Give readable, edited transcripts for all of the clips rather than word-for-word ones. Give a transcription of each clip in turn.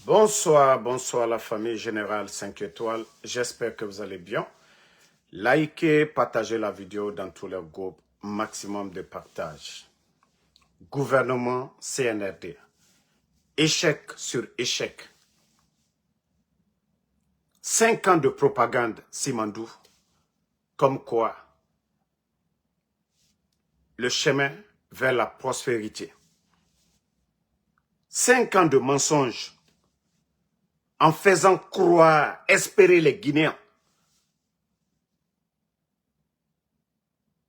Bonsoir, bonsoir la famille Générale 5 étoiles. J'espère que vous allez bien. Likez, partagez la vidéo dans tous les groupes. Maximum de partage. Gouvernement CNRD. Échec sur échec. 5 ans de propagande, Simandou. Comme quoi, le chemin vers la prospérité. 5 ans de mensonges en faisant croire, espérer les Guinéens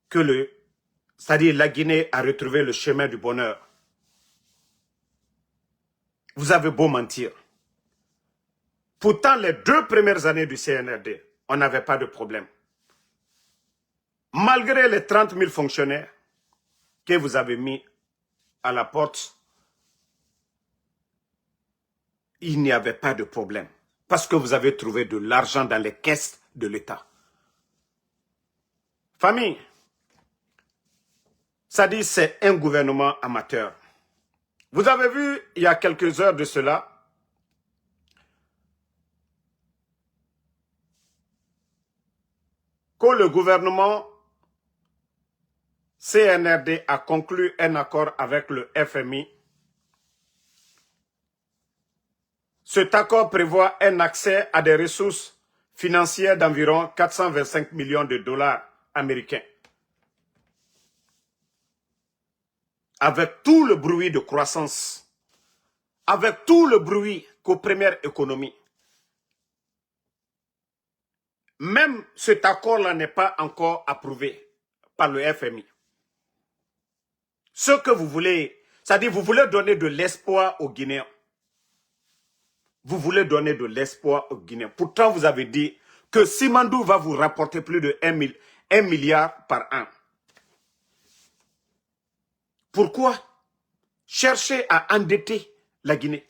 que c'est-à-dire la Guinée a retrouvé le chemin du bonheur. Vous avez beau mentir. Pourtant, les 2 premières années du CNRD, on n'avait pas de problème. Malgré les 30 000 fonctionnaires que vous avez mis à la porte, il n'y avait pas de problème. Parce que vous avez trouvé de l'argent dans les caisses de l'État. Famille, ça dit c'est un gouvernement amateur. Vous avez vu, il y a quelques heures de cela, que le gouvernement CNRD a conclu un accord avec le FMI. Cet accord prévoit un accès à des ressources financières d'environ 425 millions de dollars américains. Avec tout le bruit de croissance, avec tout le bruit qu'aux premières économies. Même cet accord-là n'est pas encore approuvé par le FMI. Ce que vous voulez, c'est-à-dire vous voulez donner de l'espoir aux Guinéens. Vous voulez donner de l'espoir aux Guinéens. Pourtant, vous avez dit que Simandou va vous rapporter plus de 1 milliard par an. Pourquoi chercher à endetter la Guinée?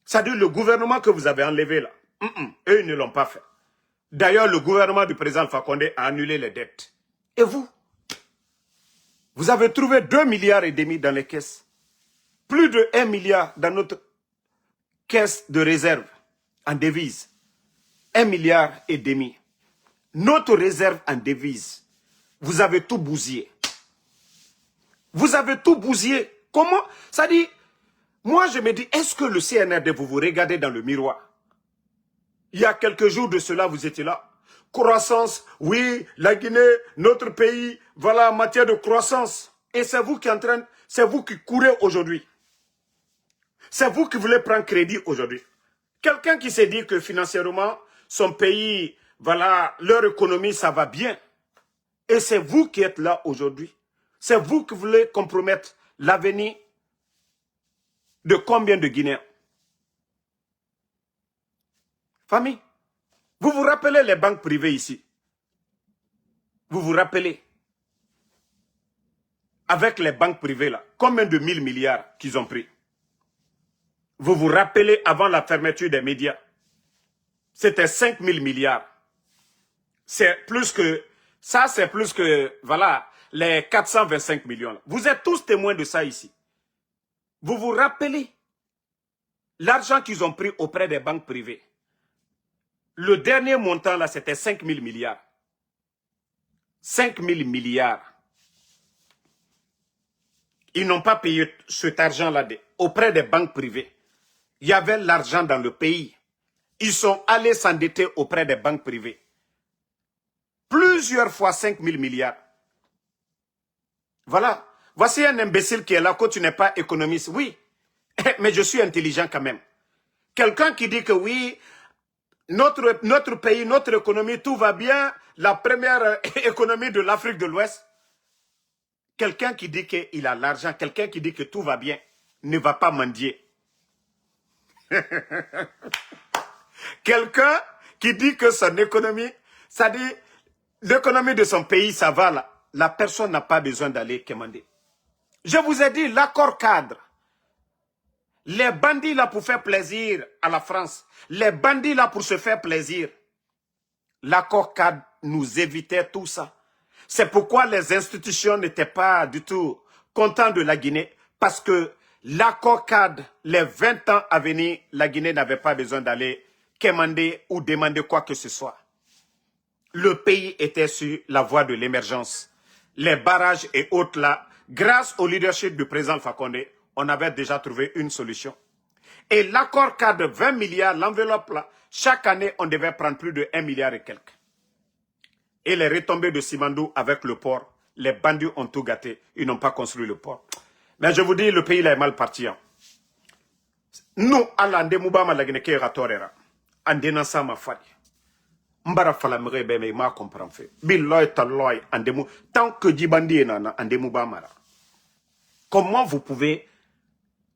C'est-à-dire le gouvernement que vous avez enlevé là. Eux, ils ne l'ont pas fait. D'ailleurs, le gouvernement du président Alpha Condé a annulé les dettes. Et vous? Vous avez trouvé 2,5 milliards dans les caisses. Plus de 1 milliard dans notre caisse de réserve en devises. 1,5 milliard. Notre réserve en devises. Vous avez tout bousillé. Vous avez tout bousillé. Comment? Ça dit, moi je me dis, est-ce que le CNRD, vous regardez dans le miroir? Il y a quelques jours de cela, vous étiez là. Croissance, oui, la Guinée, notre pays, voilà, en matière de croissance. Et c'est vous qui c'est vous qui courez aujourd'hui. C'est vous qui voulez prendre crédit aujourd'hui. Quelqu'un qui s'est dit que financièrement, son pays, voilà, leur économie, ça va bien. Et c'est vous qui êtes là aujourd'hui. C'est vous qui voulez compromettre l'avenir de combien de Guinéens? Famille, vous vous rappelez les banques privées ici? Vous vous rappelez? Avec les banques privées là, combien de 1000 milliards qu'ils ont pris? Vous vous rappelez avant la fermeture des médias? C'était 5 000 milliards. C'est plus que, ça c'est plus que, voilà, les 425 millions. Vous êtes tous témoins de ça ici. Vous vous rappelez l'argent qu'ils ont pris auprès des banques privées? Le dernier montant là, c'était 5 000 milliards. 5 000 milliards. Ils n'ont pas payé cet argent-là auprès des banques privées. Il y avait l'argent dans le pays. Ils sont allés s'endetter auprès des banques privées. Plusieurs fois 5 000 milliards. Voilà. Voici un imbécile qui est là, que tu n'es pas économiste. Oui, mais je suis intelligent quand même. Quelqu'un qui dit que oui, notre pays, notre économie, tout va bien, la première économie de l'Afrique de l'Ouest. Quelqu'un qui dit qu'il a l'argent, quelqu'un qui dit que tout va bien, ne va pas mendier. Quelqu'un qui dit que son économie, ça dit, l'économie de son pays, ça va là. La personne n'a pas besoin d'aller commander. Je vous ai dit, l'accord cadre. Les bandits là pour faire plaisir à la France. Les bandits là pour se faire plaisir. L'accord cadre nous évitait tout ça. C'est pourquoi les institutions n'étaient pas du tout contentes de la Guinée. Parce que l'accord cadre, les 20 ans à venir, la Guinée n'avait pas besoin d'aller quémander ou demander quoi que ce soit. Le pays était sur la voie de l'émergence. Les barrages et autres là, grâce au leadership du président Fakonde, on avait déjà trouvé une solution. Et l'accord cadre 20 milliards, l'enveloppe là, chaque année, on devait prendre plus de 1 milliard et quelques. Et les retombées de Simandou avec le port, les bandits ont tout gâté. Ils n'ont pas construit le port. Mais je vous dis, le pays là est mal parti. Hein. Nous, Allah, ndemouba malagine ke ratorera. Andena sa ma fadi. Mbara falamere be me ma comprend fait. Biloy taloy andemou. Tant que Djibandi nana andemouba mara. Comment vous pouvez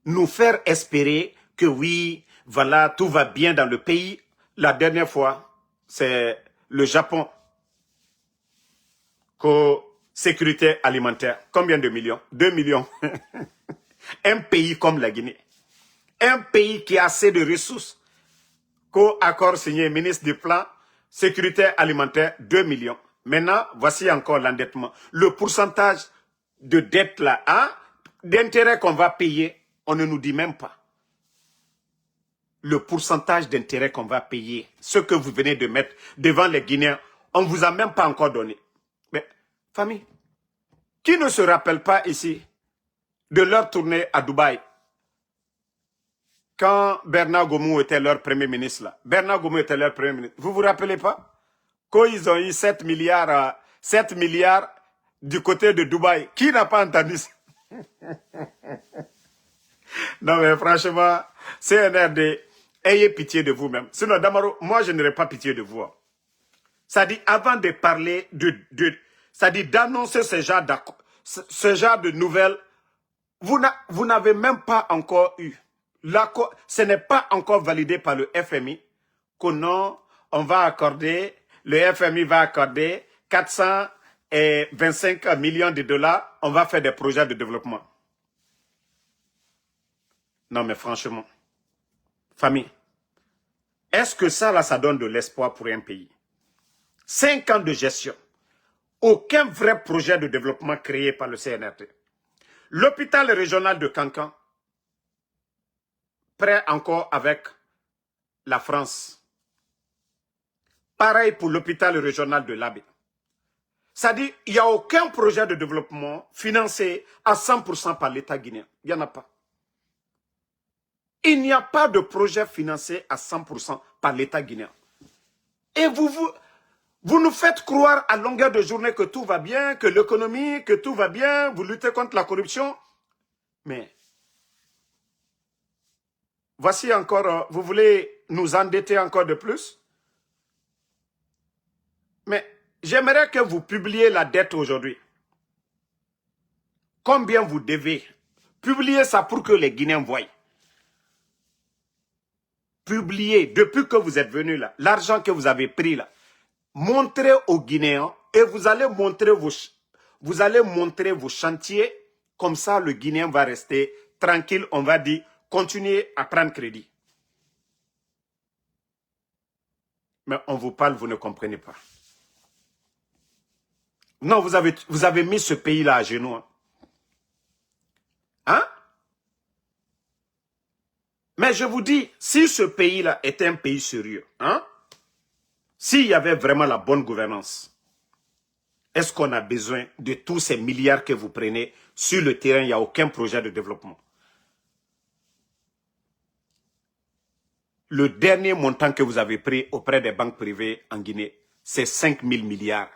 nous faire espérer que oui, voilà, tout va bien dans le pays? La dernière fois, c'est le Japon. Sécurité alimentaire. Combien de millions? 2 millions. Un pays comme la Guinée. Un pays qui a assez de ressources. Accord signé, ministre du plan, sécurité alimentaire, 2 millions. Maintenant, voici encore l'endettement. Le pourcentage de dette là, hein, d'intérêt qu'on va payer, on ne nous dit même pas. Le pourcentage d'intérêt qu'on va payer, ce que vous venez de mettre devant les Guinéens, on ne vous a même pas encore donné. Mais, famille, qui ne se rappelle pas ici de leur tournée à Dubaï quand Bernard Gomou était leur premier ministre là. Bernard Gomou était leur premier ministre. Vous vous rappelez pas? Quand ils ont eu 7 milliards du côté de Dubaï. Qui n'a pas entendu ça? Non mais franchement, CNRD, ayez pitié de vous-même. Sinon, Damaro, moi je n'aurais pas pitié de vous. Ça dit, avant de parler ça dit d'annoncer ce genre de nouvelles, vous n'avez même pas encore eu. Ce n'est pas encore validé par le FMI que non, on va accorder, le FMI va accorder 425 millions de dollars, on va faire des projets de développement. Non mais franchement, famille, est-ce que ça là, ça donne de l'espoir pour un pays? 5 ans de gestion, aucun vrai projet de développement créé par le CNRD. L'hôpital régional de Cancan, prêt encore avec la France. Pareil pour l'hôpital régional de l'Abbé. Ça dit, il n'y a aucun projet de développement financé à 100% par l'État guinéen. Il n'y en a pas. Il n'y a pas de projet financé à 100% par l'État guinéen. Et vous nous faites croire à longueur de journée que tout va bien, que l'économie, que tout va bien, vous luttez contre la corruption. Mais voici encore, vous voulez nous endetter encore de plus? Mais j'aimerais que vous publiez la dette aujourd'hui. Combien vous devez? Publiez ça pour que les Guinéens voient. Publiez, depuis que vous êtes venus là, l'argent que vous avez pris là. Montrez aux Guinéens et vous allez montrer vos chantiers. Comme ça, le Guinéen va rester tranquille. On va dire, continuez à prendre crédit. Mais on vous parle, vous ne comprenez pas. Non, vous avez mis ce pays-là à genoux. Hein? Mais je vous dis, si ce pays-là était un pays sérieux, hein? S'il y avait vraiment la bonne gouvernance, est-ce qu'on a besoin de tous ces milliards que vous prenez sur le terrain? Il n'y a aucun projet de développement. Le dernier montant que vous avez pris auprès des banques privées en Guinée, c'est 5 000 milliards.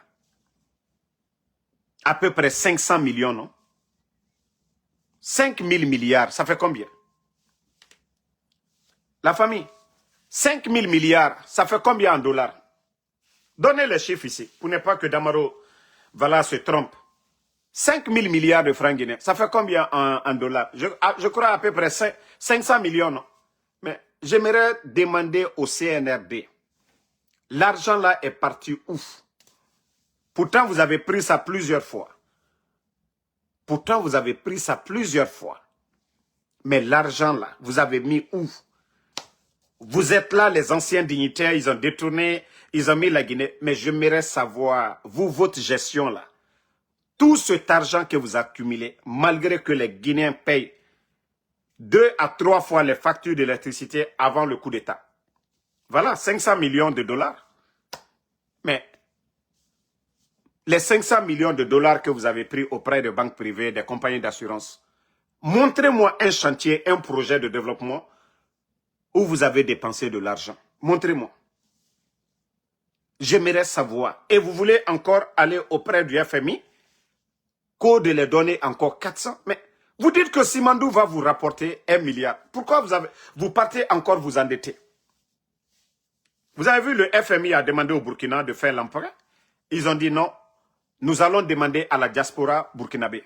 À peu près 500 millions, non? 5 000 milliards, ça fait combien? La famille, 5 000 milliards, ça fait combien en dollars? Donnez les chiffres ici, pour ne pas que Damaro voilà, se trompe. 5 000 milliards de francs guinéens, ça fait combien en dollars? Je crois à peu près 500 millions, non? Mais j'aimerais demander au CNRD, l'argent là est parti où? Pourtant, vous avez pris ça plusieurs fois. Mais l'argent là, vous avez mis où? Vous êtes là, les anciens dignitaires, ils ont détourné, ils ont mis la Guinée. Mais j'aimerais savoir, vous, votre gestion là, tout cet argent que vous accumulez, malgré que les Guinéens payent 2 à 3 fois les factures d'électricité avant le coup d'État. Voilà, 500 millions de dollars. Mais les 500 millions de dollars que vous avez pris auprès de banques privées, des compagnies d'assurance, montrez-moi un chantier, un projet de développement où vous avez dépensé de l'argent. Montrez-moi. J'aimerais savoir. Et vous voulez encore aller auprès du FMI, de les donner encore 400. Mais vous dites que Simandou va vous rapporter 1 milliard. Pourquoi vous partez encore vous endetter? Vous avez vu, le FMI a demandé au Burkina de faire l'emprunt. Ils ont dit non. Nous allons demander à la diaspora burkinabé.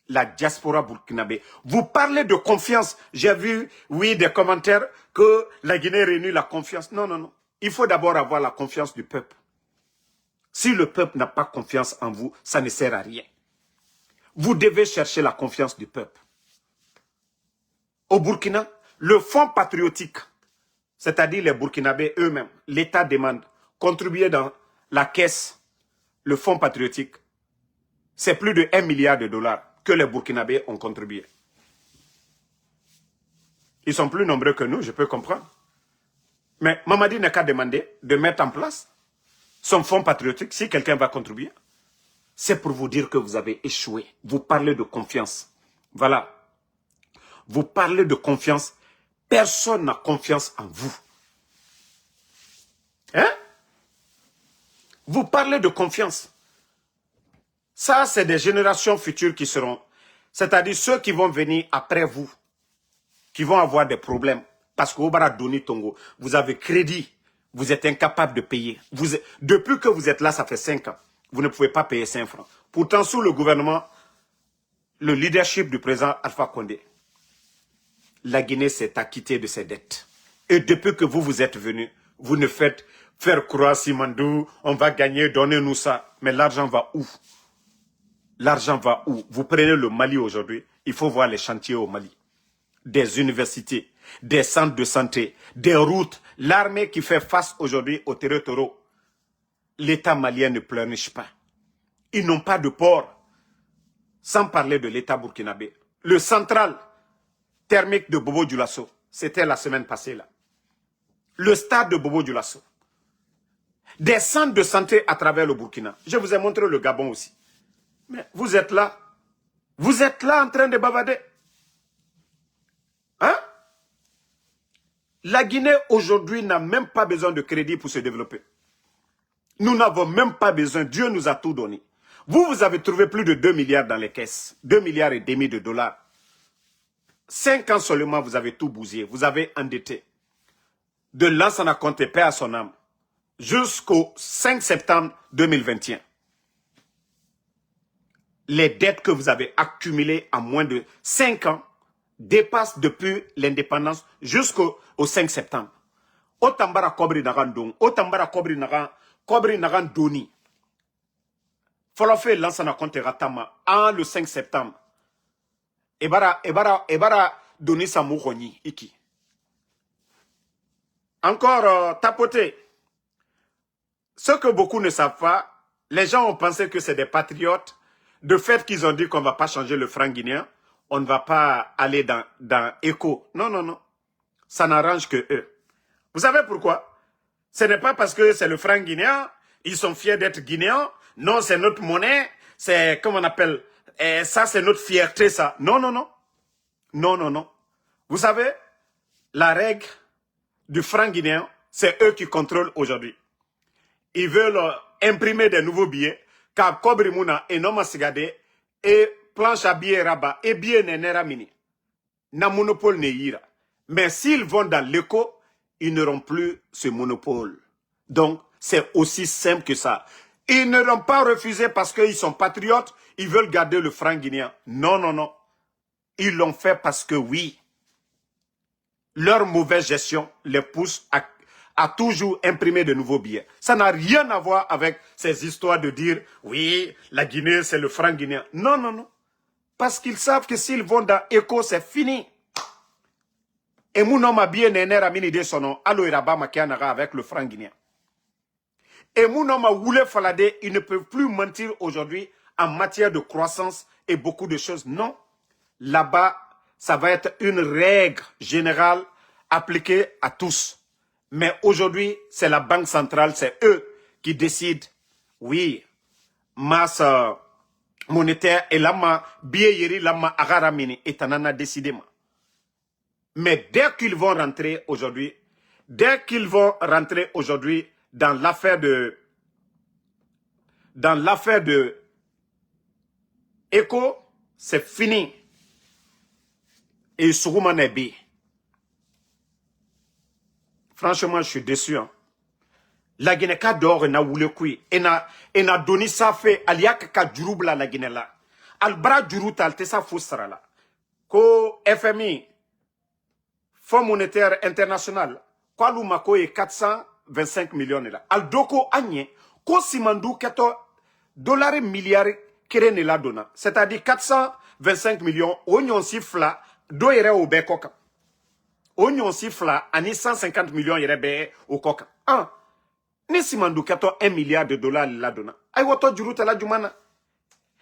La diaspora burkinabé. Vous parlez de confiance. J'ai vu, oui, des commentaires que la Guinée réunit la confiance. Non, non, non. Il faut d'abord avoir la confiance du peuple. Si le peuple n'a pas confiance en vous, ça ne sert à rien. Vous devez chercher la confiance du peuple. Au Burkina, le fonds patriotique, c'est-à-dire les Burkinabés eux-mêmes, l'État demande, contribuer dans la caisse, le fonds patriotique, c'est plus de 1 milliard de dollars que les Burkinabés ont contribué. Ils sont plus nombreux que nous, je peux comprendre. Mais Mamadi n'a qu'à demander de mettre en place son fonds patriotique si quelqu'un va contribuer. C'est pour vous dire que vous avez échoué. Vous parlez de confiance. Voilà. Vous parlez de confiance. Personne n'a confiance en vous. Hein? Vous parlez de confiance. Ça, c'est des générations futures qui seront, c'est-à-dire ceux qui vont venir après vous, qui vont avoir des problèmes. Parce que Obara Doni Tongo, vous avez crédit, vous êtes incapable de payer. Depuis que vous êtes là, ça fait 5 ans. Vous ne pouvez pas payer 5 francs. Pourtant, sous le gouvernement, le leadership du président Alpha Condé, la Guinée s'est acquittée de ses dettes. Et depuis que vous êtes venus, vous ne faites faire croire Simandou, on va gagner, donnez-nous ça. Mais l'argent va où? L'argent va où? Vous prenez le Mali aujourd'hui, il faut voir les chantiers au Mali. Des universités, des centres de santé, des routes, l'armée qui fait face aujourd'hui aux territoires. L'État malien ne pleurniche pas. Ils n'ont pas de port. Sans parler de l'État burkinabé. Le central thermique de Bobo Dioulasso, c'était la semaine passée là. Le stade de Bobo Dioulasso. Des centres de santé à travers le Burkina. Je vous ai montré le Gabon aussi. Mais vous êtes là. Vous êtes là en train de bavader. Hein? La Guinée aujourd'hui n'a même pas besoin de crédit pour se développer. Nous n'avons même pas besoin. Dieu nous a tout donné. Vous avez trouvé plus de 2 milliards dans les caisses. 2 milliards et demi de dollars. 5 ans seulement, vous avez tout bousillé. Vous avez endetté. De Lansana Conté, paix à son âme, jusqu'au 5 septembre 2021. Les dettes que vous avez accumulées en moins de 5 ans dépassent depuis l'indépendance jusqu'au 5 septembre. Otambara Kobri Nagan Dong, Otambara Kobri Nagan Doni. Folofe Lansana Conté Ratama, le 5 septembre. Ebara Doni Samouroni, Iki. Encore tapoter. Ce que beaucoup ne savent pas, les gens ont pensé que c'est des patriotes. De fait qu'ils ont dit qu'on ne va pas changer le franc guinéen, on ne va pas aller dans ECO. Non, non, non. Ça n'arrange que eux. Vous savez pourquoi? Ce n'est pas parce que c'est le franc guinéen, ils sont fiers d'être guinéens. Non, c'est notre monnaie, c'est, comment on appelle, ça c'est notre fierté, ça. Non, non, non. Non, non, non. Vous savez, la règle du franc guinéen, c'est eux qui contrôlent aujourd'hui. Ils veulent imprimer des nouveaux billets, car Kobri Mouna et Noma Sigade et planche à billets Rabat et billets Nenera Mini. Na monopole ne ira. Mais s'ils vont dans l'éco, ils n'auront plus ce monopole. Donc, c'est aussi simple que ça. Ils ne l'ont pas refusé parce qu'ils sont patriotes, ils veulent garder le franc guinéen. Non, non, non. Ils l'ont fait parce que oui, leur mauvaise gestion les pousse à toujours imprimer de nouveaux billets. Ça n'a rien à voir avec ces histoires de dire, oui, la Guinée, c'est le franc guinéen. Non, non, non. Parce qu'ils savent que s'ils vont dans ECO, c'est fini. Et mon nom a bien néné ramini de son nom, Alo Iraba Makianaga avec le franc guinéen. Et mon nom a voulu falader, ils ne peuvent plus mentir aujourd'hui en matière de croissance et beaucoup de choses. Non. Là-bas, ça va être une règle générale appliquée à tous. Mais aujourd'hui, c'est la Banque centrale, c'est eux qui décident, oui, masse monétaire et lama, bieyeri lama agaramini, et tanana décidément. Mais dès qu'ils vont rentrer aujourd'hui, dans l'affaire de Eco, c'est fini. Et Sourouma Nebi. Franchement, je suis déçu. Hein. La Guinée ka d'or na wule kui. Et na doni sa fait aliak ka djurubla la Guinée là. Albra djuruta alte sa foussara là. Ko FMI, Fonds monétaire international, quoi l'oumako est 425 millions là. Al doko agne, ko simandu keto dollars milliards kere la dona. C'est-à-dire 425 millions, onyon sifla, do yere au be koka. Onyon sifla, ani 150 millions yere be au koka. Un, ni simandu keto 1 milliard de dollars la dona. Ay woto juruta la jumana.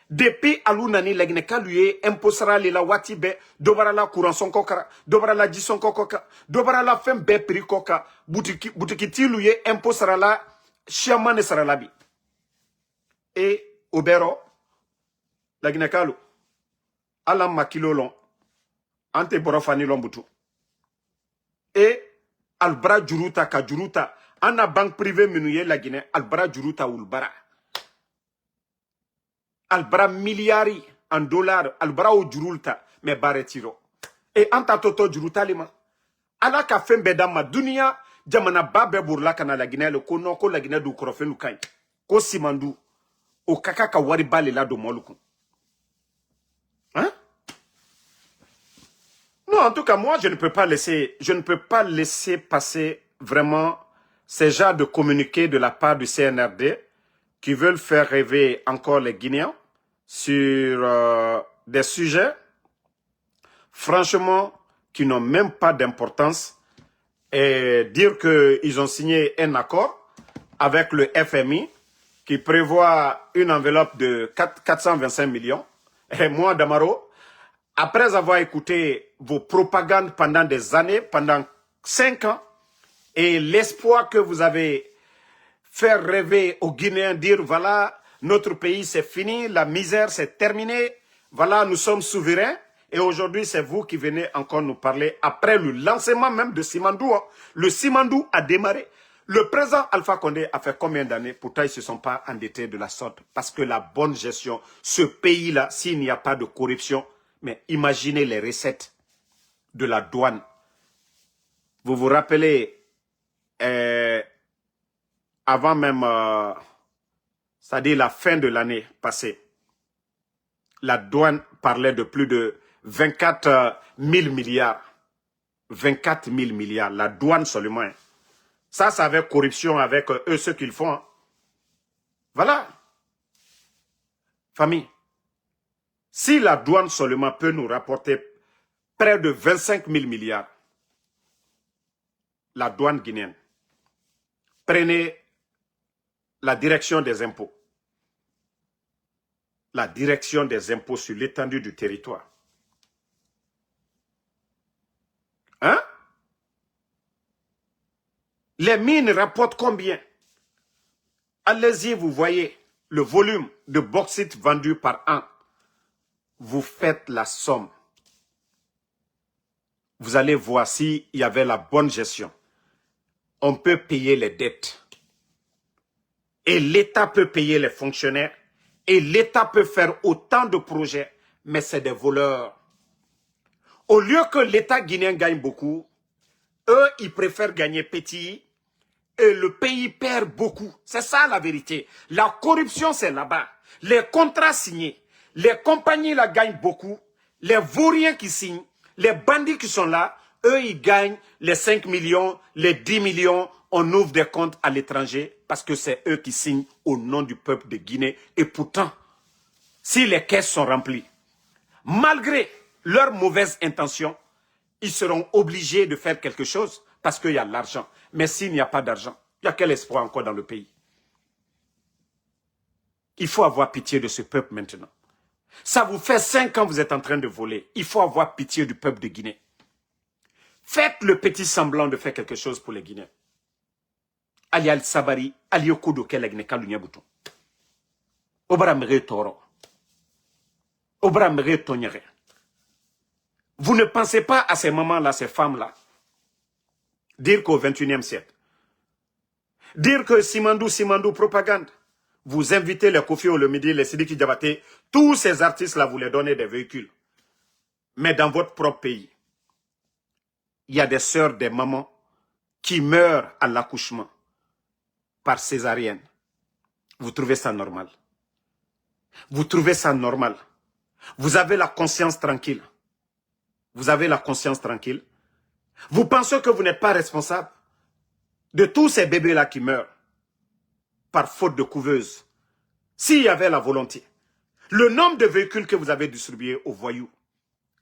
Depuis alunani legne kaluye imposera la wati be dobara la courant son kokara dobara la dison koka dobara la femme be prix koka boutique tiluye imposera la chiamane sera labi et obero legne kalu ala makilo long ante borofani lombutu et albra juruta ka juruta ana banque privée menuye la Guinée albra juruta ulbara albra milliards en dollars, albra o jurulta, me baretiro. Et anta toto juruta lima. Ala ka fembe dama dunia, jamana babe burla kana la Guinée, le kono ko la Guinée du krofe lukai. Ko simandu, o kaka ka wari bale la do moluku. Hein? Non, en tout cas, moi, je ne peux pas laisser passer vraiment ces genres de communiqués de la part du CNRD qui veulent faire rêver encore les Guinéens sur des sujets, franchement, qui n'ont même pas d'importance, et dire qu'ils ont signé un accord avec le FMI qui prévoit une enveloppe de 425 millions. Et moi, Damaro, après avoir écouté vos propagandes pendant des années, pendant 5 ans, et l'espoir que vous avez faire rêver aux Guinéens, dire voilà, notre pays c'est fini, la misère c'est terminé, voilà, nous sommes souverains. Et aujourd'hui, c'est vous qui venez encore nous parler après le lancement même de Simandou. Hein. Le Simandou a démarré. Le président Alpha Condé a fait combien d'années? Pourtant, ils ne se sont pas endettés de la sorte. Parce que la bonne gestion, ce pays-là, s'il n'y a pas de corruption, mais imaginez les recettes de la douane. Vous vous rappelez... avant même, c'est-à-dire la fin de l'année passée, la douane parlait de plus de 24 000 milliards. 24 000 milliards, la douane seulement. Hein. Ça, c'est avec corruption, avec eux, ce qu'ils font. Hein. Voilà. Famille, si la douane seulement peut nous rapporter près de 25 000 milliards, la douane guinéenne, prenez la direction des impôts. La direction des impôts sur l'étendue du territoire. Hein? Les mines rapportent combien? Allez-y, vous voyez le volume de bauxite vendu par an. Vous faites la somme. Vous allez voir s'il y avait la bonne gestion. On peut payer les dettes. Et l'État peut payer les fonctionnaires. Et l'État peut faire autant de projets. Mais c'est des voleurs. Au lieu que l'État guinéen gagne beaucoup, eux, ils préfèrent gagner petit. Et le pays perd beaucoup. C'est ça la vérité. La corruption, c'est là-bas. Les contrats signés. Les compagnies là gagnent beaucoup. Les vauriens qui signent. Les bandits qui sont là. Eux, ils gagnent les 5 millions, les 10 millions. On ouvre des comptes à l'étranger parce que c'est eux qui signent au nom du peuple de Guinée. Et pourtant, si les caisses sont remplies, malgré leurs mauvaises intentions, ils seront obligés de faire quelque chose parce qu'il y a l'argent. Mais s'il n'y a pas d'argent, il y a quel espoir encore dans le pays? Il faut avoir pitié de ce peuple maintenant. Ça vous fait 5 ans que vous êtes en train de voler. Il faut avoir pitié du peuple de Guinée. Faites le petit semblant de faire quelque chose pour les Guinéens. Ali al-Sabari, Ali Okudo Kelegne Kalunya-Bouton. Obra Mere Toro. Obra Mere Tonyere. Vous ne pensez pas à ces mamans-là, ces femmes-là, dire qu'au 21e siècle, dire que Simandou, propagande, vous invitez les Kofi Olomidi, les Sidiki Diabaté, tous ces artistes-là, vous les donnez des véhicules. Mais dans votre propre pays, il y a des sœurs, des mamans qui meurent à l'accouchement par césarienne. Vous trouvez ça normal? Vous trouvez ça normal? Vous avez la conscience tranquille? Vous avez la conscience tranquille? Vous pensez que vous n'êtes pas responsable de tous ces bébés-là qui meurent par faute de couveuse? S'il y avait la volonté, le nombre de véhicules que vous avez distribués aux voyous,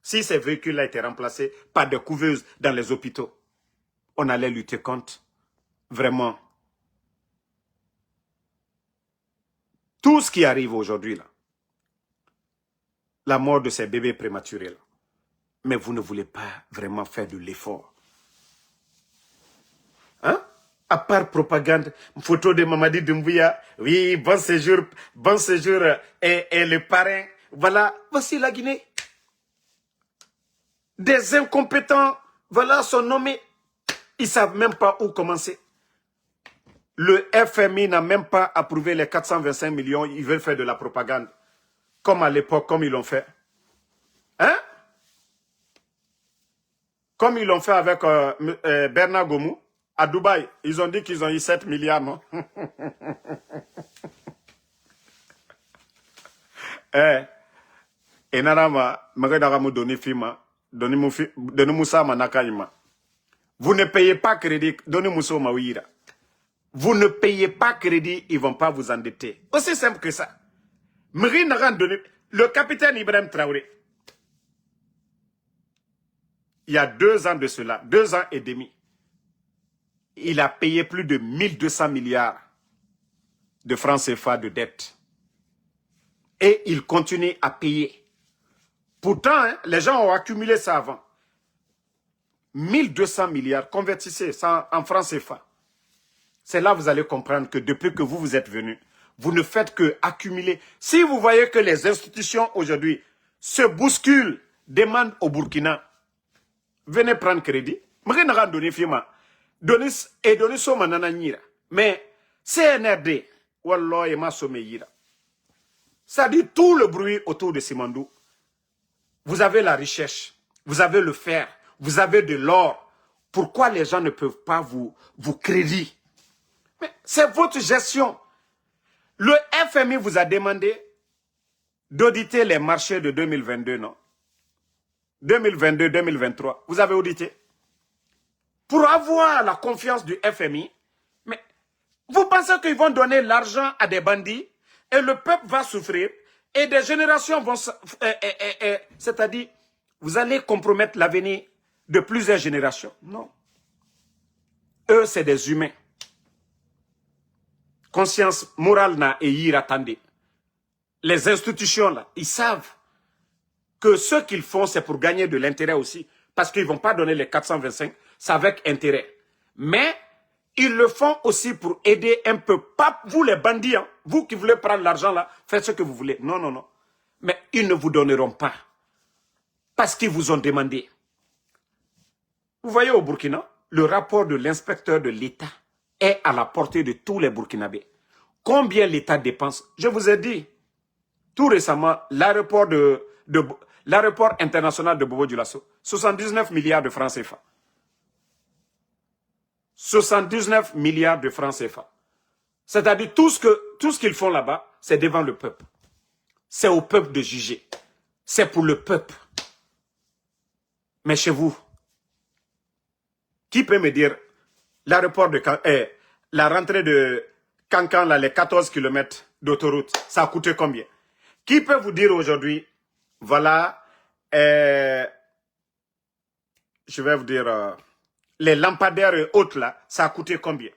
si ces véhicules-là étaient remplacés par des couveuses dans les hôpitaux, on allait lutter contre vraiment tout ce qui arrive aujourd'hui là. La mort de ces bébés prématurés là. Mais vous ne voulez pas vraiment faire de l'effort. Hein? À part propagande, photo de Mamadi Doumbouya, oui, bon séjour, et le parrain. Voilà, voici la Guinée. Des incompétents, voilà, sont nommés. Ils ne savent même pas où commencer. Le FMI n'a même pas approuvé les 425 millions. Ils veulent faire de la propagande. Comme à l'époque, comme ils l'ont fait. Hein? Comme ils l'ont fait avec Bernard Gomou, à Dubaï. Ils ont dit qu'ils ont eu 7 milliards, non? Et Narama, Magadaramu Doni Fima, Doni Moussa Manakaima. Vous ne payez pas crédit, Doni Moussa Mawira. Vous ne payez pas crédit, ils ne vont pas vous endetter. Aussi simple que ça. Le capitaine Ibrahim Traoré, il y a 2 ans de cela, 2 ans et demi, il a payé plus de 1200 milliards de francs CFA de dette. Et il continue à payer. Pourtant, hein, les gens ont accumulé ça avant. 1200 milliards, convertissez ça en francs CFA. C'est là que vous allez comprendre que depuis que vous êtes venus, vous ne faites que accumuler. Si vous voyez que les institutions aujourd'hui se bousculent, demandent au Burkina, venez prendre crédit. Mais CNRD, ça dit tout le bruit autour de Simandou. Vous avez la recherche, vous avez le fer, vous avez de l'or. Pourquoi les gens ne peuvent pas vous crédit? Mais c'est votre gestion. Le FMI vous a demandé d'auditer les marchés de 2022, non? 2022-2023, vous avez audité. Pour avoir la confiance du FMI, mais vous pensez qu'ils vont donner l'argent à des bandits et le peuple va souffrir et des générations vont... c'est-à-dire, vous allez compromettre l'avenir de plusieurs générations. Non. Eux, c'est des humains. Conscience morale n'a et attendez. Les institutions, là, ils savent que ce qu'ils font, c'est pour gagner de l'intérêt aussi. Parce qu'ils ne vont pas donner les 425, c'est avec intérêt. Mais ils le font aussi pour aider un peu. Pas vous les bandits, hein, vous qui voulez prendre l'argent là, faites ce que vous voulez. Non, non, non. Mais ils ne vous donneront pas. Parce qu'ils vous ont demandé. Vous voyez au Burkina, le rapport de l'inspecteur de l'État est à la portée de tous les Burkinabés. Combien l'État dépense? Je vous ai dit, tout récemment, l'aéroport international de Bobo-Dioulasso, 79 milliards de francs CFA. 79 milliards de francs CFA. C'est-à-dire tout ce qu'ils font là-bas, c'est devant le peuple. C'est au peuple de juger. C'est pour le peuple. Mais chez vous, qui peut me dire l'aéroport de la rentrée de Cancan, là, les 14 km d'autoroute, ça a coûté combien? Qui peut vous dire aujourd'hui, voilà, je vais vous dire, les lampadaires et autres là, ça a coûté combien?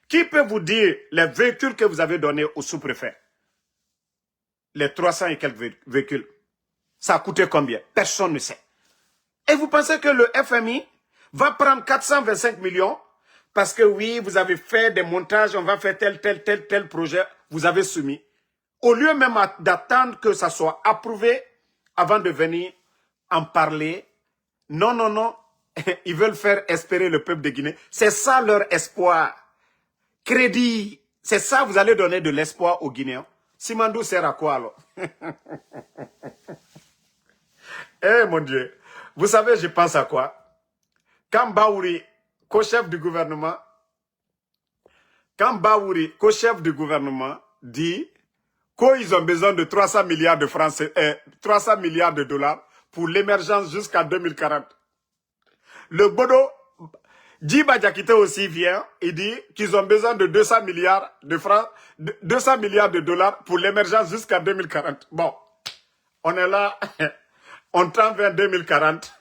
Qui peut vous dire les véhicules que vous avez donnés au sous-préfet? les 300 et quelques véhicules. Ça a coûté combien? Personne ne sait. Et vous pensez que le FMI va prendre 425 millions parce que oui, vous avez fait des montages, on va faire tel projet, vous avez soumis. Au lieu même d'attendre que ça soit approuvé avant de venir en parler, non, non, non, ils veulent faire espérer le peuple de Guinée. C'est ça leur espoir. Crédit, c'est ça vous allez donner de l'espoir aux Guinéens. Simandou sert à quoi alors? Eh mon Dieu, vous savez, je pense à quoi? Quand Baouri, co-chef du gouvernement, dit qu'ils ont besoin de 300 milliards de francs, 300 milliards de dollars pour l'émergence jusqu'à 2040. Le Bodo, Djiba Diakité aussi vient, il dit qu'ils ont besoin de 200 milliards de francs, 200 milliards de dollars pour l'émergence jusqu'à 2040. Bon, on est là, on tend vers 2040.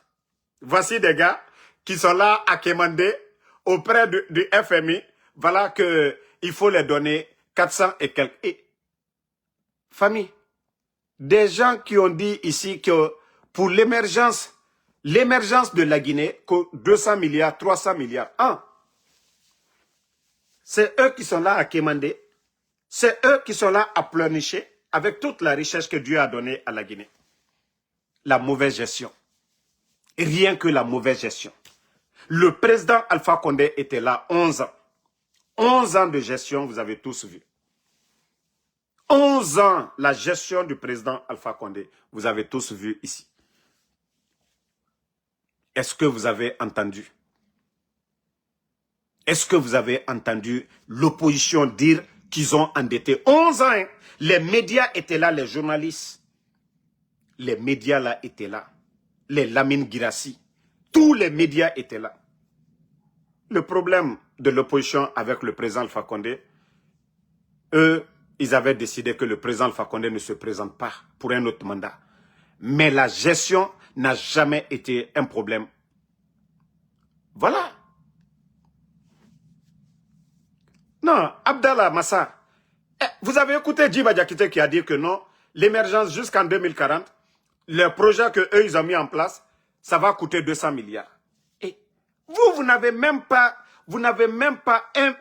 Voici des gars qui sont là à quémander auprès du FMI. Voilà qu'il faut les donner 400 et quelques. Et, famille, des gens qui ont dit ici que pour l'émergence de la Guinée, que 200 milliards, 300 milliards, c'est eux qui sont là à quémander, c'est eux qui sont là à pleurnicher avec toute la richesse que Dieu a donnée à la Guinée. La mauvaise gestion. Rien que la mauvaise gestion. Le président Alpha Condé était là 11 ans. 11 ans de gestion, vous avez tous vu. 11 ans, la gestion du président Alpha Condé, vous avez tous vu ici. Est-ce que vous avez entendu? Est-ce que vous avez entendu l'opposition dire qu'ils ont endetté 11 ans? Hein? Les médias étaient là, les journalistes. Les médias là étaient là. Les Lamine Guirassy. Tous les médias étaient là. Le problème de l'opposition avec le président Alpha Condé, eux, ils avaient décidé que le président Alpha Condé ne se présente pas pour un autre mandat. Mais la gestion n'a jamais été un problème. Voilà. Non, Abdallah Massa, vous avez écouté Djiba Diakité qui a dit que non, l'émergence jusqu'en 2040, le projet qu'eux, ils ont mis en place, ça va coûter 200 milliards. Et vous n'avez même pas,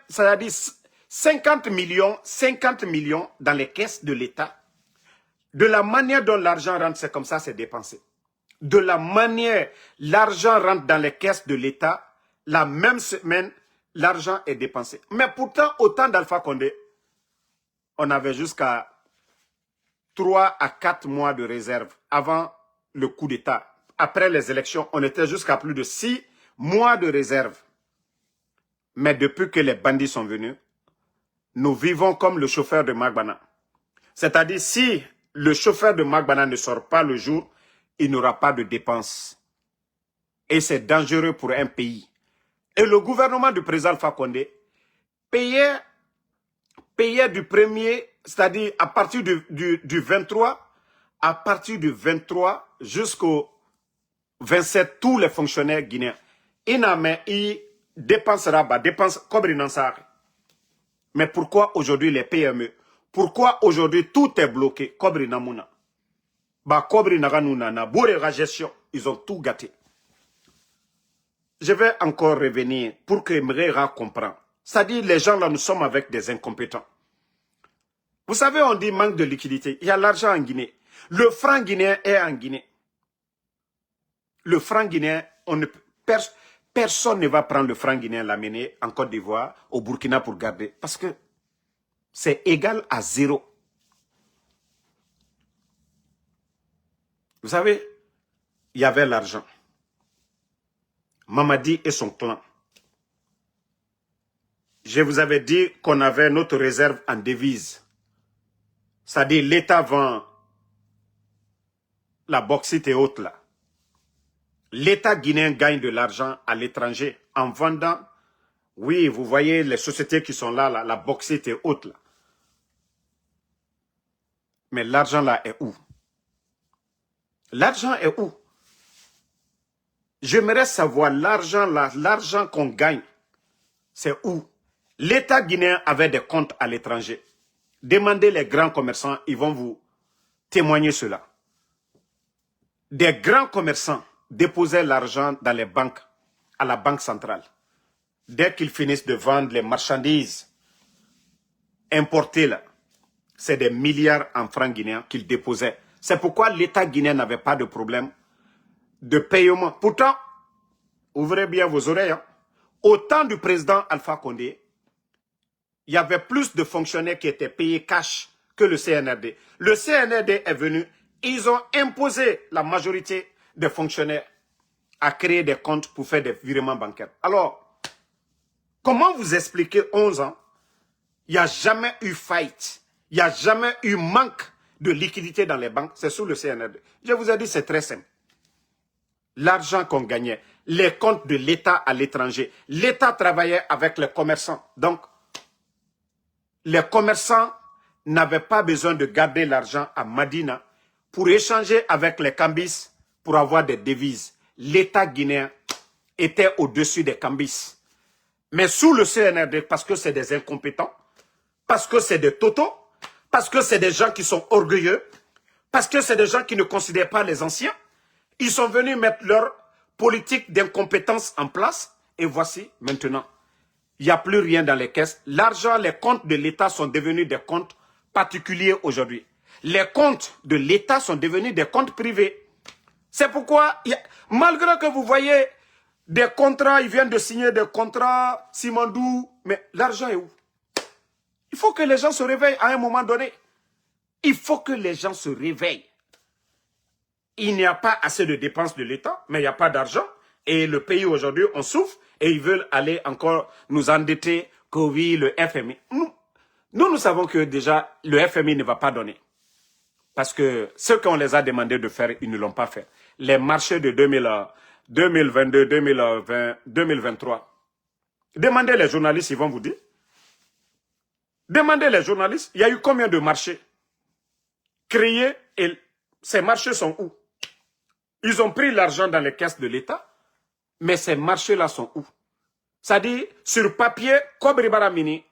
ça veut dire 50 millions dans les caisses de l'État. De la manière dont l'argent rentre, c'est comme ça, c'est dépensé. De la manière, l'argent rentre dans les caisses de l'État, la même semaine, l'argent est dépensé. Mais pourtant, au temps d'Alpha Condé, on avait jusqu'à 3 à 4 mois de réserve avant le coup d'État. Après les élections, on était jusqu'à plus de 6 mois de réserve. Mais depuis que les bandits sont venus, nous vivons comme le chauffeur de Magbana. C'est-à-dire, si le chauffeur de Magbana ne sort pas le jour, il n'aura pas de dépenses. Et c'est dangereux pour un pays. Et le gouvernement du président Alpha Condé payait du premier, c'est-à-dire à partir du 23, à partir du 23 jusqu'au 27, tous les fonctionnaires guinéens. Ils dépensera, dépense comme mais pourquoi aujourd'hui les PME? Pourquoi aujourd'hui tout est bloqué? Gestion, ils ont tout gâté. Je vais encore revenir pour que Mrera comprenne. C'est-à-dire les gens là, nous sommes avec des incompétents. Vous savez, on dit manque de liquidité. Il y a l'argent en Guinée. Le franc guinéen est en Guinée. Le franc guinéen, personne ne va prendre le franc guinéen, l'amener en Côte d'Ivoire, au Burkina pour garder. Parce que c'est égal à 0. Vous savez, il y avait l'argent. Mamadi et son clan. Je vous avais dit qu'on avait notre réserve en devise. C'est-à-dire l'État vend la bauxite et autres là. L'État guinéen gagne de l'argent à l'étranger en vendant. Oui, vous voyez les sociétés qui sont là, la bauxite et autres là. Mais l'argent là est où? L'argent est où? J'aimerais savoir l'argent là, l'argent qu'on gagne, c'est où? L'État guinéen avait des comptes à l'étranger. Demandez les grands commerçants, ils vont vous témoigner cela. Des grands commerçants déposaient l'argent dans les banques, à la banque centrale. Dès qu'ils finissent de vendre les marchandises importées là, c'est des milliards en francs guinéens qu'ils déposaient. C'est pourquoi l'État guinéen n'avait pas de problème de paiement. Pourtant, ouvrez bien vos oreilles, hein. Au temps du président Alpha Condé, il y avait plus de fonctionnaires qui étaient payés cash que le CNRD. Le CNRD est venu, ils ont imposé la majorité des fonctionnaires à créer des comptes pour faire des virements bancaires. Alors, comment vous expliquer 11 ans, il n'y a jamais eu faillite, il n'y a jamais eu manque de liquidité dans les banques, c'est sous le CNRD. Je vous ai dit, c'est très simple. L'argent qu'on gagnait, les comptes de l'État à l'étranger, l'État travaillait avec les commerçants. Donc, les commerçants n'avaient pas besoin de garder l'argent à Madina pour échanger avec les cambis pour avoir des devises. L'État guinéen était au-dessus des cambis. Mais sous le CNRD, parce que c'est des incompétents, parce que c'est des totos, parce que c'est des gens qui sont orgueilleux, parce que c'est des gens qui ne considèrent pas les anciens, ils sont venus mettre leur politique d'incompétence en place. Et voici maintenant, il n'y a plus rien dans les caisses. L'argent, les comptes de l'État sont devenus des comptes particuliers aujourd'hui. Les comptes de l'État sont devenus des comptes privés. C'est pourquoi, malgré que vous voyez des contrats, ils viennent de signer des contrats, Simandou, mais l'argent est où? Il faut que les gens se réveillent à un moment donné. Il faut que les gens se réveillent. Il n'y a pas assez de dépenses de l'État, mais il n'y a pas d'argent. Et le pays aujourd'hui, on souffre et ils veulent aller encore nous endetter, que oui, le FMI. Nous savons que déjà, le FMI ne va pas donner. Parce que ce qu'on les a demandé de faire, ils ne l'ont pas fait. Les marchés de 2022, 2020, 2023. Demandez les journalistes, ils vont vous dire. Demandez les journalistes, il y a eu combien de marchés créés et ces marchés sont où? Ils ont pris l'argent dans les caisses de l'État, mais ces marchés-là sont où? C'est-à-dire, sur papier, Kobri Baramini,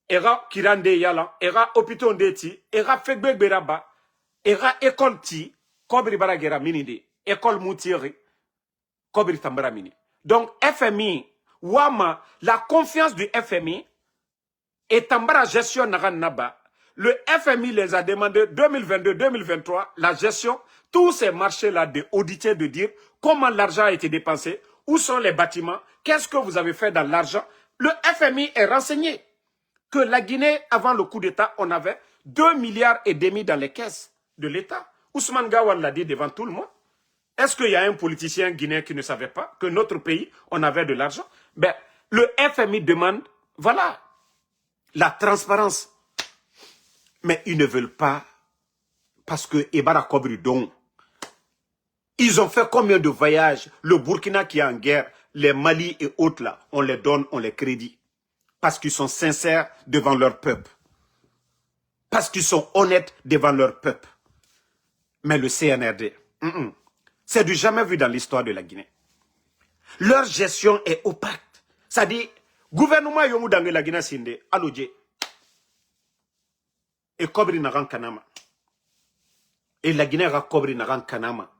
Era Kirande Yala, Era Opito Ndeti, Era Fekbe Beraba, Era École Ti, Kobri Baragera Minide, École Moutieri, Kobri Tambara Mini. Donc, FMI, Wama, la confiance du FMI, et Tambara gestion Naran Naba, le FMI les a demandé 2022-2023, la gestion, tous ces marchés-là d'auditer, de dire comment l'argent a été dépensé, où sont les bâtiments, qu'est-ce que vous avez fait dans l'argent. Le FMI est renseigné que la Guinée, avant le coup d'État, on avait 2,5 milliards dans les caisses de l'État. Ousmane Gawal l'a dit devant tout le monde. Est-ce qu'il y a un politicien guinéen qui ne savait pas que notre pays, on avait de l'argent? Ben, le FMI demande, voilà, la transparence. Mais ils ne veulent pas, parce que Ebara Kobri Don, ils ont fait combien de voyages? Le Burkina qui est en guerre, les Mali et autres là, on les donne, on les crédite. Parce qu'ils sont sincères devant leur peuple. Parce qu'ils sont honnêtes devant leur peuple. Mais le CNRD, c'est du jamais vu dans l'histoire de la Guinée. Leur gestion est opaque. C'est-à-dire, gouvernement yomu dans la Guinée Sinde, alodje, et Kobri Naran Kanama. Et la Guinée a Kobri Naran Kanama.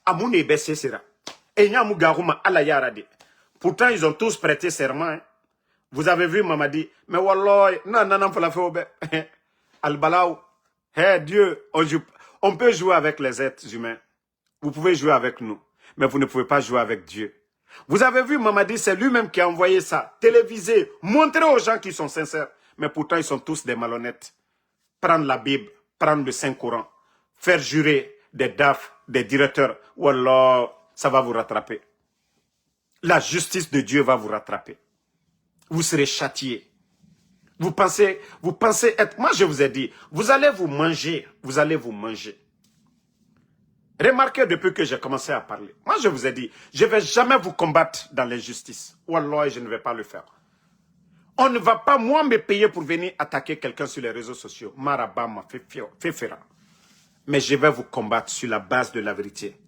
Amoune Bessé sera. Et Nyamu Garouma ala yarade. Pourtant, ils ont tous prêté serment. Hein. Vous avez vu Mamadi. Mais wallah, non, faut la faire. Al-Balaou. Hey Dieu, on peut jouer avec les êtres humains. Vous pouvez jouer avec nous. Mais vous ne pouvez pas jouer avec Dieu. Vous avez vu Mamadi, c'est lui-même qui a envoyé ça. Télévisé, montrer aux gens qui sont sincères. Mais pourtant, ils sont tous des malhonnêtes. Prendre la Bible, prendre le Saint-Coran, faire jurer des DAF, des directeurs. Wallah, ça va vous rattraper. La justice de Dieu va vous rattraper. Vous serez châtiés. Vous pensez être... Moi, je vous ai dit, vous allez vous manger. Vous allez vous manger. Remarquez depuis que j'ai commencé à parler. Moi, je vous ai dit, je ne vais jamais vous combattre dans l'injustice. Wallah, je ne vais pas le faire. On ne va pas, moi, me payer pour venir attaquer quelqu'un sur les réseaux sociaux. Marabama, Fefera. Mais je vais vous combattre sur la base de la vérité.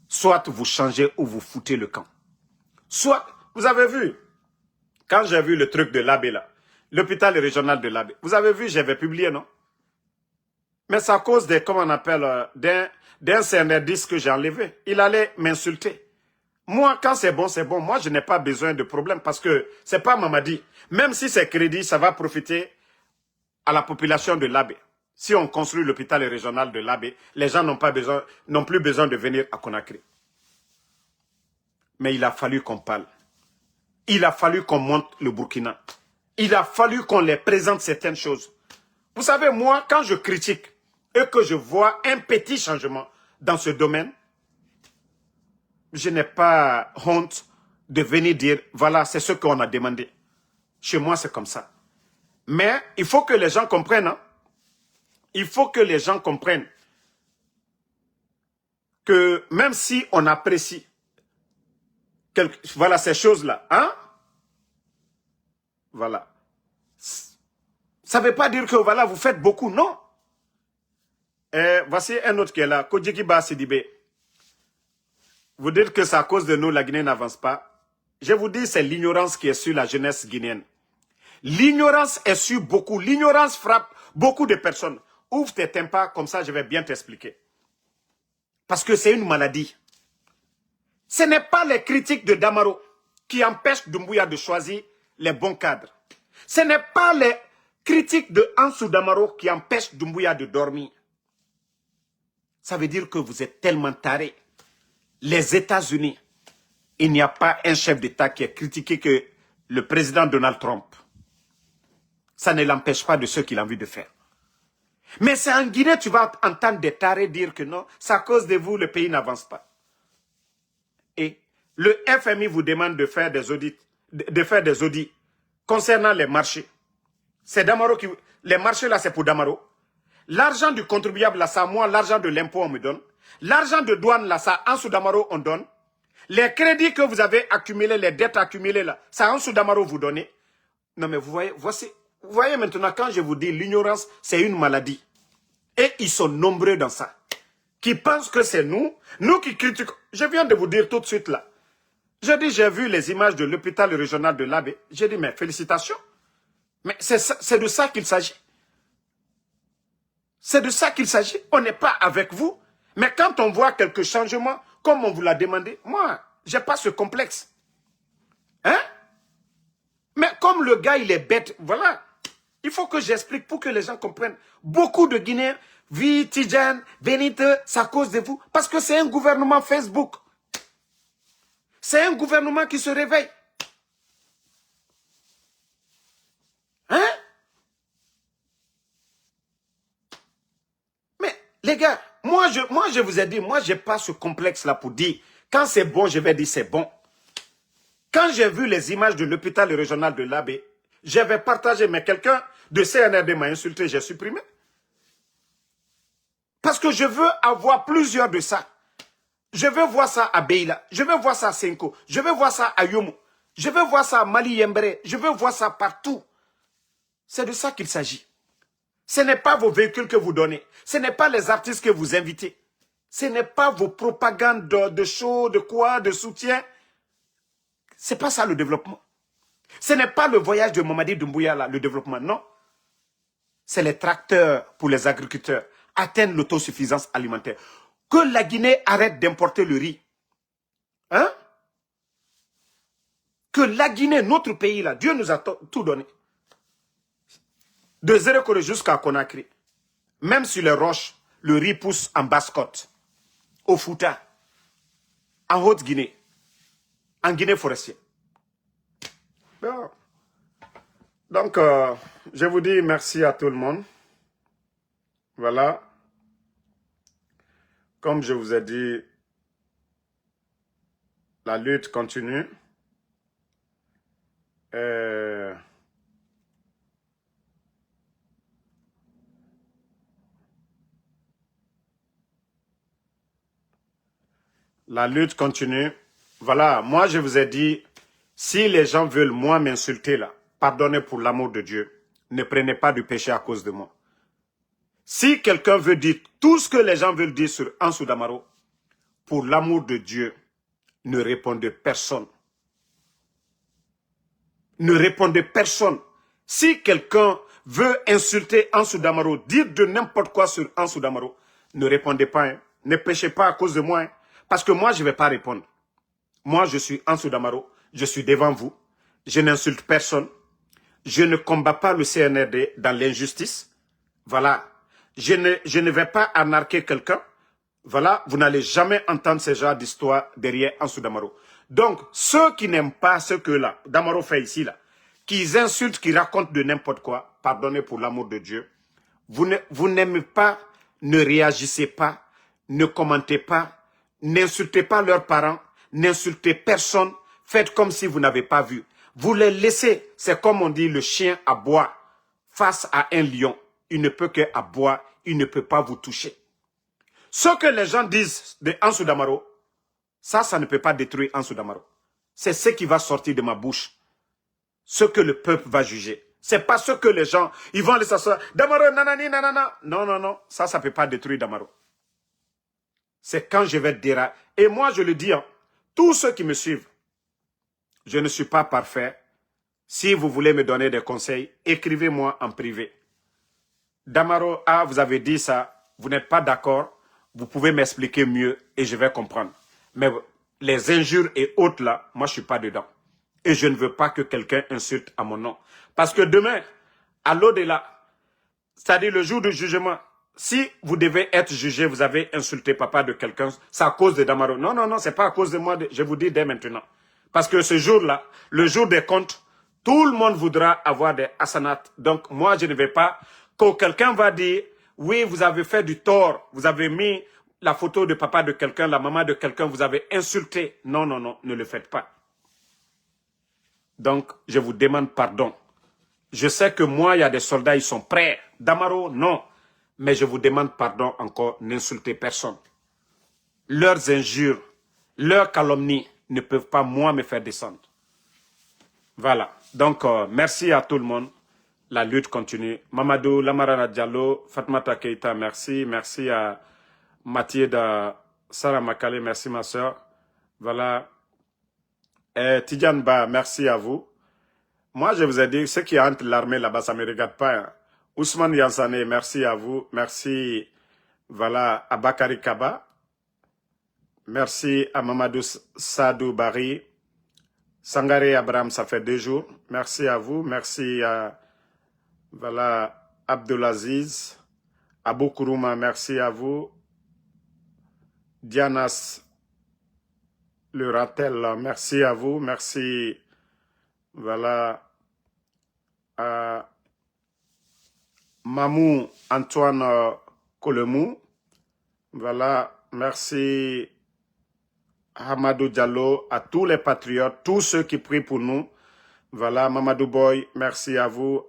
Soit vous changez ou vous foutez le camp. Soit, vous avez vu, quand j'ai vu le truc de l'Abbé là, l'hôpital régional de l'Abbé, vous avez vu, j'avais publié, non? Mais c'est à cause de, comment on appelle, d'un CNR10 que j'ai enlevé. Il allait m'insulter. Moi, quand c'est bon, c'est bon. Moi, je n'ai pas besoin de problème parce que c'est pas Mamadi. Même si c'est crédit, ça va profiter à la population de l'Abbé. Si on construit l'hôpital régional de l'Abbé, les gens n'ont plus besoin de venir à Conakry. Mais il a fallu qu'on parle. Il a fallu qu'on monte le Burkina. Il a fallu qu'on les présente certaines choses. Vous savez, moi, quand je critique et que je vois un petit changement dans ce domaine, je n'ai pas honte de venir dire, voilà, c'est ce qu'on a demandé. Chez moi, c'est comme ça. Mais il faut que les gens comprennent. Hein? Il faut que les gens comprennent que même si on apprécie voilà, ces choses-là, hein? Voilà. Ça ne veut pas dire que voilà, vous faites beaucoup, non. Voici un autre qui est là, Kodjikiba Sidibé. Vous dites que c'est à cause de nous, la Guinée n'avance pas. Je vous dis, c'est l'ignorance qui est sur la jeunesse guinéenne. L'ignorance est sur beaucoup. L'ignorance frappe beaucoup de personnes. Ouvre tes tympans, comme ça je vais bien t'expliquer. Parce que c'est une maladie. Ce n'est pas les critiques de Damaro qui empêchent Doumbouya de choisir les bons cadres. Ce n'est pas les critiques de Ansou Damaro qui empêchent Doumbouya de dormir. Ça veut dire que vous êtes tellement tarés. Les États-Unis, il n'y a pas un chef d'État qui est critiqué que le président Donald Trump. Ça ne l'empêche pas de ce qu'il a envie de faire. Mais c'est en Guinée, tu vas entendre des tarés dire que non, c'est à cause de vous, le pays n'avance pas. Et le FMI vous demande de faire des audits, concernant les marchés. C'est Damaro qui... Les marchés là, c'est pour Damaro. L'argent du contribuable là, ça moi, l'argent de l'impôt on me donne. L'argent de douane là, ça Ansou Damaro on donne. Les crédits que vous avez accumulés, les dettes accumulées là, ça Ansou Damaro vous donne. Non mais vous voyez maintenant quand je vous dis l'ignorance, c'est une maladie. Et ils sont nombreux dans ça. Qui pensent que c'est nous qui critiquons. Je viens de vous dire tout de suite là. Je dis, j'ai vu les images de l'hôpital régional de l'Abbé. J'ai dit, mais félicitations. Mais c'est de ça qu'il s'agit. C'est de ça qu'il s'agit. On n'est pas avec vous. Mais quand on voit quelques changements, comme on vous l'a demandé, moi, je n'ai pas ce complexe. Hein? Mais comme le gars, il est bête, voilà. Il faut que j'explique pour que les gens comprennent. Beaucoup de Guinéens, Vi, Tidjane, Benite, c'est à cause de vous. Parce que c'est un gouvernement Facebook. C'est un gouvernement qui se réveille. Hein? Mais les gars, moi je vous ai dit, moi je n'ai pas ce complexe-là pour dire, quand c'est bon, je vais dire c'est bon. Quand j'ai vu les images de l'hôpital régional de l'Abbé, j'avais partagé, mais quelqu'un de CNRD m'a insulté, j'ai supprimé. Parce que je veux avoir plusieurs de ça. Je veux voir ça à Beila, je veux voir ça à Senko, je veux voir ça à Yomo, je veux voir ça à Mali Yembre, je veux voir ça partout. C'est de ça qu'il s'agit. Ce n'est pas vos véhicules que vous donnez, ce n'est pas les artistes que vous invitez, ce n'est pas vos propagandes de show, de quoi, de soutien. C'est pas ça le développement. Ce n'est pas le voyage de Mamadi Doumbouya là, le développement, non. C'est les tracteurs pour les agriculteurs, atteindre l'autosuffisance alimentaire. Que la Guinée arrête d'importer le riz. Hein? Que la Guinée, notre pays là, Dieu nous a tout donné. De Zérekore jusqu'à Conakry. Même sur les roches, le riz pousse en basse-côte. Au Fouta. En Haute-Guinée. En Guinée forestière. Bon. Donc, je vous dis merci à tout le monde. Voilà. Comme je vous ai dit, la lutte continue. La lutte continue. Voilà, moi je vous ai dit, si les gens veulent moi m'insulter là, pardonnez pour l'amour de Dieu. Ne prenez pas du péché à cause de moi. Si quelqu'un veut dire tout ce que les gens veulent dire sur Ansou Damaro, pour l'amour de Dieu, ne répondez personne. Ne répondez personne. Si quelqu'un veut insulter Ansou Damaro, dire de n'importe quoi sur Ansou Damaro, ne répondez pas. Hein. Ne péchez pas à cause de moi. Hein. Parce que moi, je ne vais pas répondre. Moi, je suis Ansou Damaro. Je suis devant vous. Je n'insulte personne. Je ne combats pas le CNRD dans l'injustice. Voilà. Je ne vais pas anarquer quelqu'un. Voilà. Vous n'allez jamais entendre ce genre d'histoire derrière Ansou Damaro. Donc, ceux qui n'aiment pas ce que là, Damaro fait ici, là, qu'ils insultent, qu'ils racontent de n'importe quoi, pardonnez pour l'amour de Dieu, vous n'aimez pas, ne réagissez pas, ne commentez pas, n'insultez pas leurs parents, n'insultez personne, faites comme si vous n'avez pas vu. Vous les laissez, c'est comme on dit, le chien aboie face à un lion. Il ne peut qu'aboyer, il ne peut pas vous toucher. Ce que les gens disent de Ansou Damaro, ça ne peut pas détruire Ansou Damaro. C'est ce qui va sortir de ma bouche. Ce que le peuple va juger. C'est pas ce que les gens, ils vont aller s'asseoir. Damaro, nanani, nanana. Non, non, non. Ça ne peut pas détruire Damaro. C'est quand je vais dérailler. Et moi, je le dis, hein, tous ceux qui me suivent, je ne suis pas parfait. Si vous voulez me donner des conseils, écrivez-moi en privé. Damaro, ah, vous avez dit ça, vous n'êtes pas d'accord, vous pouvez m'expliquer mieux et je vais comprendre. Mais les injures et autres là, moi je ne suis pas dedans. Et je ne veux pas que quelqu'un insulte à mon nom. Parce que demain, à l'au-delà, c'est-à-dire le jour du jugement, si vous devez être jugé, vous avez insulté papa de quelqu'un, c'est à cause de Damaro. Non, non, non, c'est pas à cause de moi, je vous dis dès maintenant. Parce que ce jour-là, le jour des comptes, tout le monde voudra avoir des asanats. Donc moi, je ne vais pas, quand quelqu'un va dire, oui, vous avez fait du tort, vous avez mis la photo de papa de quelqu'un, la maman de quelqu'un, vous avez insulté. Non, non, non, ne le faites pas. Donc, je vous demande pardon. Je sais que moi, il y a des soldats, ils sont prêts. Damaro, non. Mais je vous demande pardon encore, n'insultez personne. Leurs injures, leurs calomnies ne peuvent pas, moi, me faire descendre. Voilà. Donc, merci à tout le monde. La lutte continue. Mamadou Lamarana Diallo, Fatmata Keita, merci. Merci à Mathieu de Sarah Makale, merci ma soeur. Voilà. Tidjane Ba, merci à vous. Moi, je vous ai dit, ce qui est entre l'armée là-bas, ça ne me regarde pas. Hein. Ousmane Yansane, merci à vous. Merci, voilà, à Bakari Kaba. Merci à Mamadou Sadou Bari. Sangaré Abraham, ça fait 2 jours. Merci à vous. Merci à, voilà, Abdelaziz. Abou Kourouma, merci à vous. Dianas Le Ratel, merci à vous. Merci, voilà, à Mamou Antoine Kolemou. Voilà, merci Hamadou Diallo, à tous les patriotes, tous ceux qui prient pour nous. Voilà, Mamadou Boy, merci à vous.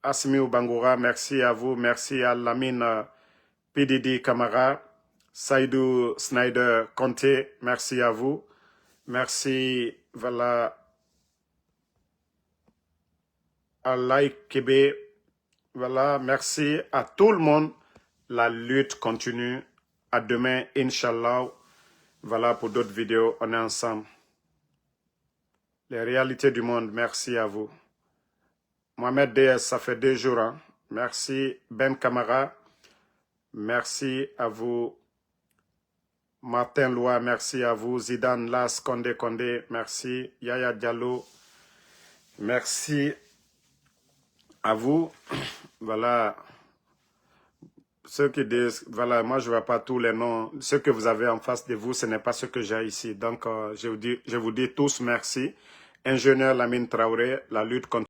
Asmi Bangoura, merci à vous. Merci à Lamine PDD Kamara. Saïdou Snyder Conté, merci à vous. Merci, voilà, à Laïk Kébé. Voilà, merci à tout le monde. La lutte continue. À demain, Inch'Allah. Voilà, pour d'autres vidéos, on est ensemble. Les réalités du monde, merci à vous. Mohamed DS, ça fait 2 jours. Hein. Merci, Ben Kamara. Merci à vous. Martin Loa, merci à vous. Zidane Las, Condé Condé, merci. Yaya Diallo, merci à vous. Voilà. Ceux qui disent, voilà, moi je ne vois pas tous les noms. Ce que vous avez en face de vous, ce n'est pas ce que j'ai ici. Donc, je vous dis tous merci. Ingénieur Lamine Traoré, la lutte contre